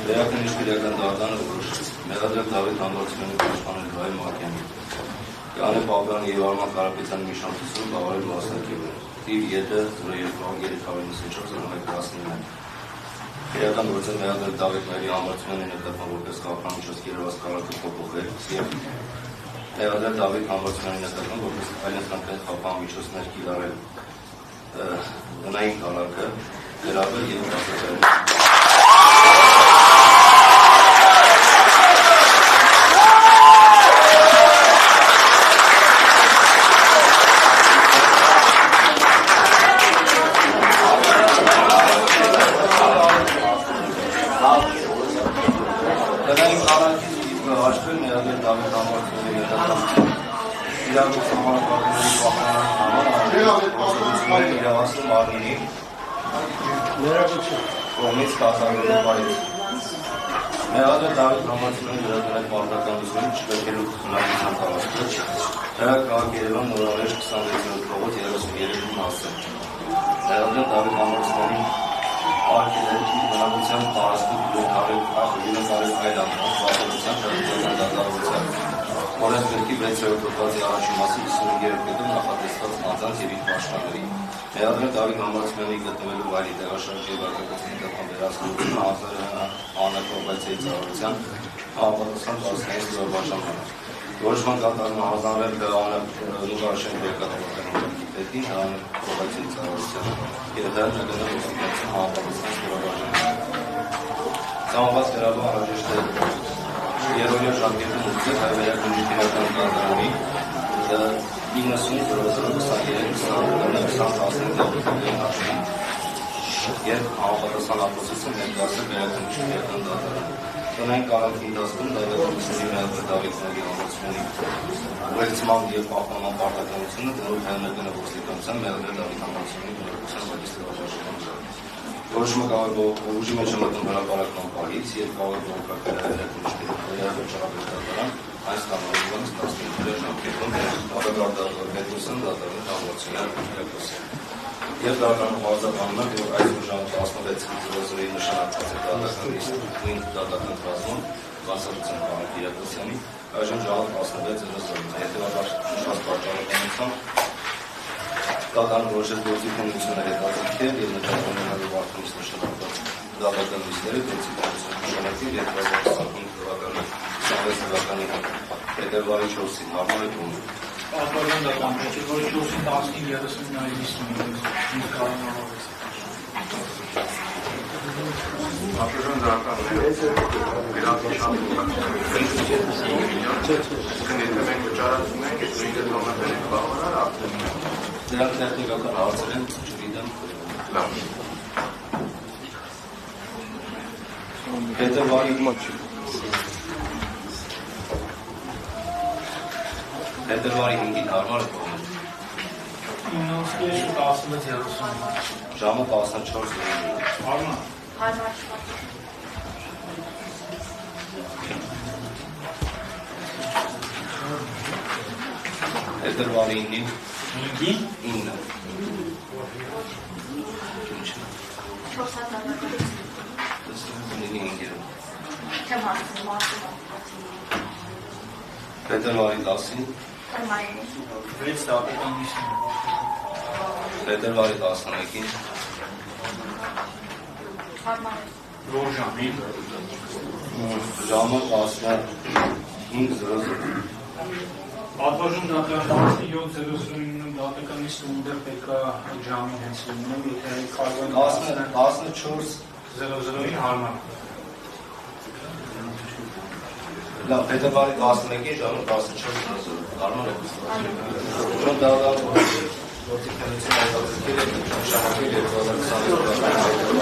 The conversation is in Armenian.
Վերակնիշ քրեական դատարանը որոշեց մեղադրել Դավիթ Համբարձումյանի պաշտպանել Վահե Մակյանի, Կանե Պապյանի եւ Արման Կարապետյանի միջամտությունը բավարարել մասնակցել թիվ 7-02-394-19 Քրեական գործել մեղադրել Դավիթ Համբարձումյանի նկատմամբ որպես կապանուչոց Երևան քաղաքը փոփոխել եւ մեղադրել Դավիթ Համբարձումյանի նկատմամբ որպես այլընտրանքային կապանուչոցներ կիրառել գնային քաղաքը գրավել եւ կասեցել կողմից կազմակերպել բարից։ Մեղադրել Դավիթ Համբարձումյանի վերաբերյալ պարտականությունը չվերքելու քննադատության տարածքը, դրա քաղաք Երևան նորավեж 26-րդ փողոց 33 մասը։ Մեղադրել Դավիթ Համբարձումյանի արկելերի բնակության տարածքում յուրաքանչյուր այլ անձանց վարչության շրջանական դատավորության օրենսգրքի 6-րդ հոդվածի առաջին մասի 55-րդ կետում նախատեսված անձանց եւ իր պաշտպանների Մեղադրել Դավիթ Համբարձումյանի գտնվելու վայրի տեղաշարժ եւ արկածների նկատմամբ վերահսկողությունը անհրաժեշտ ծառայության համապատասխան պաշտոնային զորավարժանման։ Որոշման կատարումը հանձնարարել Լուկաշեն Բեկատավական պետին հանրապետության ծառայությանը եւ դա նկատել ոստիկանության համապատասխան զորավարժանման։ Ցամաված գրավը անհրաժեշտ է երրորդ ժամկետում ուղղել հայերական քրեական կառավարմանի 90-23-23 Երբ համապատասխան ապրոցեսը ներկայացել վերակնիշ քրեական դատարան։ Տնային կառավարքի ընթացքում Դավիթ Համբարձումյանի ուղեկցման եւ պահպանման պարտականությունը դրող հայերական ոստիկանության մեղադրել Դավիթ Համբարձումյանի բնակության մագիստրատաշրջան։ Որոշումը կարող է ուժի մեջ մտնում հրապարակման պահից եւ կարող է բողոքել հայերական դատարան այս կանոնից 15 ժամկետում Ադագարդական պետության դատարանի համացան հրապարակել։ Եվ դատարանը հաստատանում է, որ այս ժամը 16:00-ի նշանակված է դատական նույն դատական կազմում Կասացիոն քաղաք Իրակոսյանի այժմ ժամը 16:00-ը։ Հետևաբար նշված պատճառականությամբ դատարանը որոշեց գործիքունությունը հետաձգել եւ նկատողների վարքից նշանակված դատական նիստերը գործիքունությունը նշանակել 2025 թվականի 26 թվականի փետրվարի 4-ին համարվում է։ Պատվական դատարան փետրվարի 4-ին 15:39-ին կանոնավորվեց։ Ապրոժան դրականները վերապաշտպանության մենք վճարացում ենք այս դեպքում համապատասխան բավարար ապրում։ Դրանք տեխնիկական հարցեր են, չգիտեմ։ Լավ։ Փետրվարի 5-ին հարմարը կողմը։ 9:16:30 Ժամը 14:00 Հարմար։ Փետրվարի 9-ին 9 Փետրվարի 10-ին Վեց դատական նիստը։ Փետրվարի 11-ին Ռոժանի ժամը 15:00 Պատվաժում դատարան 17:09 դատական նիստը ունդեր պետք է ժամին հենց լինում, եթե կարող են 14:00-ին հարմար։ Լավ, փետրվարի 11-ին ժամը 14:00 հարմար է։ Ուրեմն դա գործիքնություն հայտարարել է նշանակել 2025 թվականի